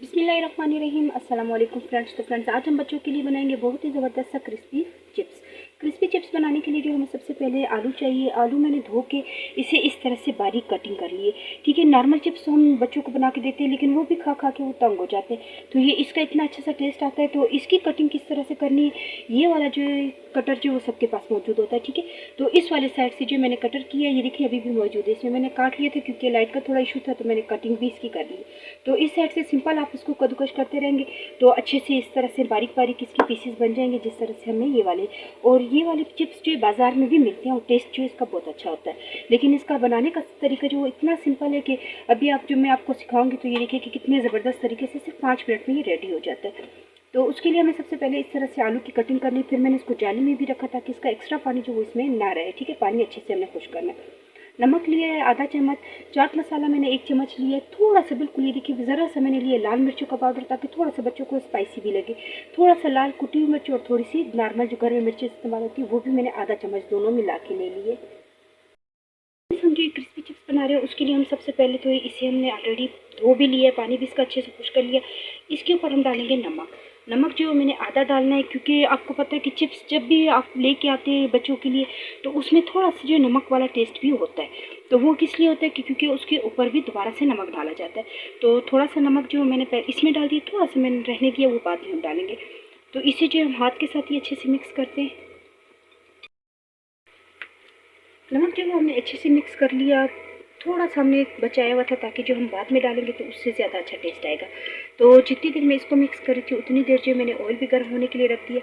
बिस्मिल्लाहिर्रहमानिर्रहीम। अस्सलाम वालेकुम फ्रेंड्स। तो फ्रेंड्स, आज हम बच्चों के लिए बनाएंगे बहुत ही ज़बरदस्त सा क्रिस्पी चिप्स। क्रिस्पी चिप्स बनाने के लिए जो हमें सबसे पहले आलू चाहिए। आलू मैंने धो के इसे इस तरह से बारीक कटिंग कर लिए। ठीक है, नॉर्मल चिप्स तो हम बच्चों को बना के देते हैं, लेकिन वो भी खा खा के वो तंग हो जाते हैं। तो ये इसका इतना अच्छा सा टेस्ट आता है। तो इसकी कटिंग किस तरह से करनी है, ये वाला जो कटर जो वो सबके पास मौजूद होता है। ठीक है, तो इस वाले साइड से जो मैंने कटर किया, ये देखिए अभी भी मौजूद है। इसमें मैंने काट लिए थे क्योंकि लाइट का थोड़ा इशू था, तो मैंने कटिंग भी इसकी कर ली। तो इस साइड से सिंपल आप इसको कद्दूकश करते रहेंगे तो अच्छे से इस तरह से बारीक बारीक इसके पीसेस बन जाएंगे, जिस तरह से हमें ये वाले। और ये वाले चिप्स जो बाज़ार में भी मिलते हैं और टेस्ट जो इसका बहुत अच्छा होता है, लेकिन इसका बनाने का तरीका जो इतना सिंपल है कि अभी आप जो मैं आपको सिखाऊंगी तो ये देखिए कि कितने ज़बरदस्त तरीके से सिर्फ 5 मिनट में ये रेडी हो जाता है। तो उसके लिए हमें सबसे पहले इस तरह से आलू की कटिंग करनी। फिर मैंने इसको जाली में भी रखा ताकि इसका एक्स्ट्रा पानी जो वो इसमें ना रहे। ठीक है, पानी अच्छे से हमें खुश करना है। नमक लिया है आधा चम्मच, चाट मसाला मैंने 1 चम्मच लिया है, थोड़ा सा बिल्कुल ये देखिए ज़रा सा मैंने लिया लाल मिर्चों का पाउडर ताकि थोड़ा सा बच्चों को स्पाइसी भी लगे। थोड़ा सा लाल कुटी हुई मिर्च और थोड़ी सी नॉर्मल जो घर में मिर्ची इस्तेमाल होती है वो भी मैंने आधा चम्मच दोनों मिला के ले लिए। हम जो क्रिस्पी चिप्स बना रहे हैं उसके लिए हम सबसे पहले तो इसे हमने ऑलरेडी धो भी लिया है, पानी भी इसका अच्छे से खुश कर लिया। इसके ऊपर हम डालेंगे नमक। नमक जो मैंने आधा डालना है क्योंकि आपको पता है कि चिप्स जब भी आप लेके आते हैं बच्चों के लिए तो उसमें थोड़ा सा जो नमक वाला टेस्ट भी होता है। तो वो किस लिए होता है कि क्योंकि उसके ऊपर भी दोबारा से नमक डाला जाता है। तो थोड़ा सा नमक जो मैंने इसमें डाल दिया, थोड़ा सा मैंने रहने दिया, वो बाद में हम डालेंगे। तो इसे जो हम हाथ के साथ ही अच्छे से मिक्स करते हैं। नमक जो हमने अच्छे से मिक्स कर लिया, थोड़ा सा हमने बचाया हुआ था ताकि जो हम बाद में डालेंगे तो उससे ज़्यादा अच्छा टेस्ट आएगा। तो जितनी देर मैं इसको मिक्स कर रही थी उतनी देर जो मैंने ऑयल भी गर्म होने के लिए रख दिया।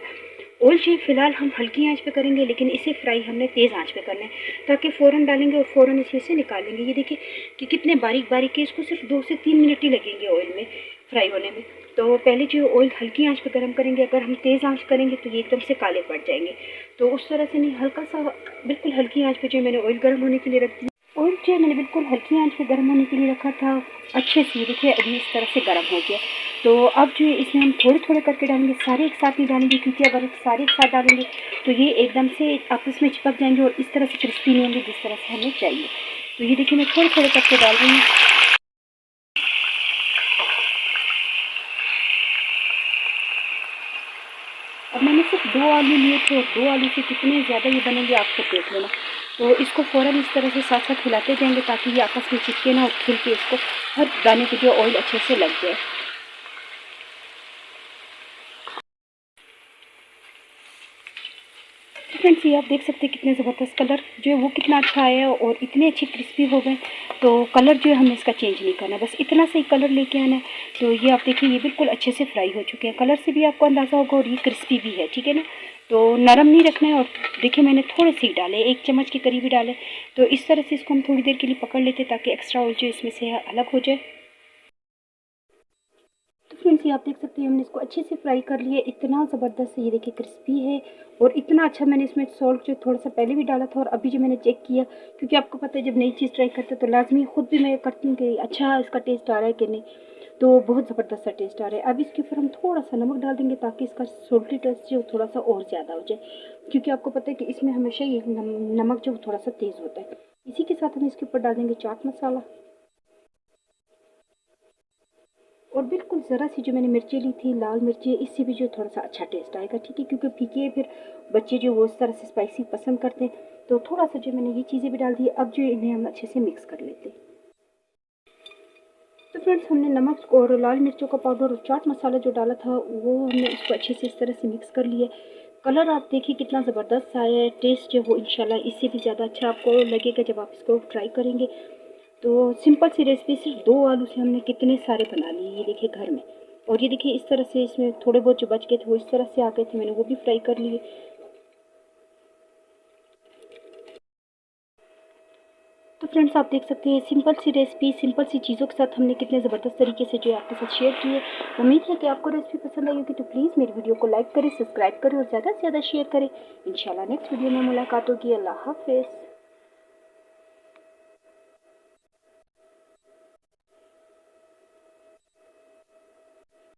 ऑयल जो फ़िलहाल हम हल्की आंच पे करेंगे, लेकिन इसे फ्राई हमने तेज़ आंच पे करना है ताकि फ़ौरन डालेंगे और फ़ौरन इसे से निकालेंगे। ये देखिए कि कितने बारीक बारीक है, इसको सिर्फ 2 से 3 मिनट ही लगेंगे ऑयल में फ्राई होने में। तो पहले जो ऑयल हल्की आंच पे गर्म करेंगे, अगर हम तेज़ आंच करेंगे तो ये एकदम से काले पड़ जाएंगे। तो उस तरह से नहीं, हल्का सा बिल्कुल हल्की आंच पे जो मैंने ऑयल गर्म होने के लिए रख दिया। ऑयल जो मैंने बिल्कुल हल्की आंच पे गर्म होने के लिए रखा था, अच्छे से देखिए अभी इस तरह से गर्म हो गया। तो अब जो है इसमें हम थोड़े थोड़े करके डालेंगे, सारे एक साथ नहीं डालेंगे क्योंकि अगर सारे एक साथ डालेंगे तो ये एकदम से आपस में चिपक जाएंगे और इस तरह से क्रिस्पी नहीं होंगे जिस तरह से हमें चाहिए। तो ये देखिए मैं थोड़े थोड़े करके डाल रही हूँ। अब मैंने सिर्फ 2 आलू लिए थे और 2 आलू से कितने ज़्यादा ये बनेंगे आप खुद देख लेना। तो इसको फ़ौरन इस तरह से साथ साथ हिलाते जाएंगे ताकि ये आपस में चिपके ना और खिल के इसको हर दाने पे जो ऑयल अच्छे से लग जाए। फ्रेंड्स, ये आप देख सकते हैं कितने ज़बरदस्त कलर जो है वो कितना अच्छा आया है और इतने अच्छे क्रिस्पी हो गए। तो कलर जो है हमें इसका चेंज नहीं करना, बस इतना सही कलर लेके आना है। तो ये आप देखिए ये बिल्कुल अच्छे से फ्राई हो चुके हैं, कलर से भी आपको अंदाज़ा होगा और ये क्रिस्पी भी है। ठीक है ना, तो नरम नहीं रखना है। और देखिए मैंने थोड़े से ही डाले, 1 चम्मच के करीब ही डाले। तो इस तरह से इसको हम थोड़ी देर के लिए पकड़ लेते ताकि एक्स्ट्रा ऑयल जो इसमें से अलग हो जाए। तो फ्रेंड्स, ये आप देख सकते हैं हमने इसको अच्छे से फ्राई कर लिया, इतना ज़बरदस्त ये देखिए क्रिस्पी है। और इतना अच्छा मैंने इसमें सॉल्ट जो थोड़ा सा पहले भी डाला था और अभी जो मैंने चेक किया, क्योंकि आपको पता है जब नई चीज़ ट्राई करते हैं तो लाजमी खुद भी मैं करती हूँ कि अच्छा इसका टेस्ट आ रहा है कि नहीं। तो बहुत ज़बरदस्त सा टेस्ट आ रहा है। अब इसके ऊपर हम थोड़ा सा नमक डाल देंगे ताकि इसका सॉल्टी टेस्ट जो थोड़ा सा और ज़्यादा हो जाए, क्योंकि आपको पता है कि इसमें हमेशा ये नमक जो थोड़ा सा तेज़ होता है। इसी के साथ हम इसके ऊपर डाल देंगे चाट मसाला और बिल्कुल ज़रा सी जो मैंने मिर्ची ली थी लाल मिर्ची, इससे भी जो थोड़ा सा अच्छा टेस्ट आएगा। ठीक है, क्योंकि फीके फिर बच्चे जो वो इस तरह से स्पाइसी पसंद करते हैं। तो थोड़ा सा जो मैंने ये चीज़ें भी डाल दी। अब जो इन्हें हम अच्छे से मिक्स कर लेते हैं। तो फ्रेंड्स, हमने नमक और लाल मिर्चों का पाउडर और चाट मसाला जो डाला था वो हमने इसको अच्छे से इस तरह से मिक्स कर लिया। कलर आप देखिए कितना ज़बरदस्त आया है, टेस्ट जो वो इंशाल्लाह इससे भी ज़्यादा अच्छा आपको लगेगा जब आप इसको ट्राई करेंगे। तो सिंपल सी रेसिपी, सिर्फ 2 आलू से हमने कितने सारे बना लिए ये देखिए घर में। और ये देखिए इस तरह से इसमें थोड़े बहुत जो बच गए थे वो इस तरह से आ गए थे, मैंने वो भी फ्राई कर लिए। तो फ्रेंड्स, आप देख सकते हैं सिंपल सी रेसिपी सिंपल सी चीज़ों के साथ हमने कितने ज़बरदस्त तरीके से जो है आपके साथ शेयर की है। उम्मीद है कि आपको रेसिपी पसंद आई होगी। तो प्लीज़ मेरी वीडियो को लाइक करें, सब्सक्राइब करें और ज़्यादा से ज़्यादा शेयर करें। इंशाल्लाह नेक्स्ट वीडियो में मुलाकात होगी। अल्लाह हाफ़िज़।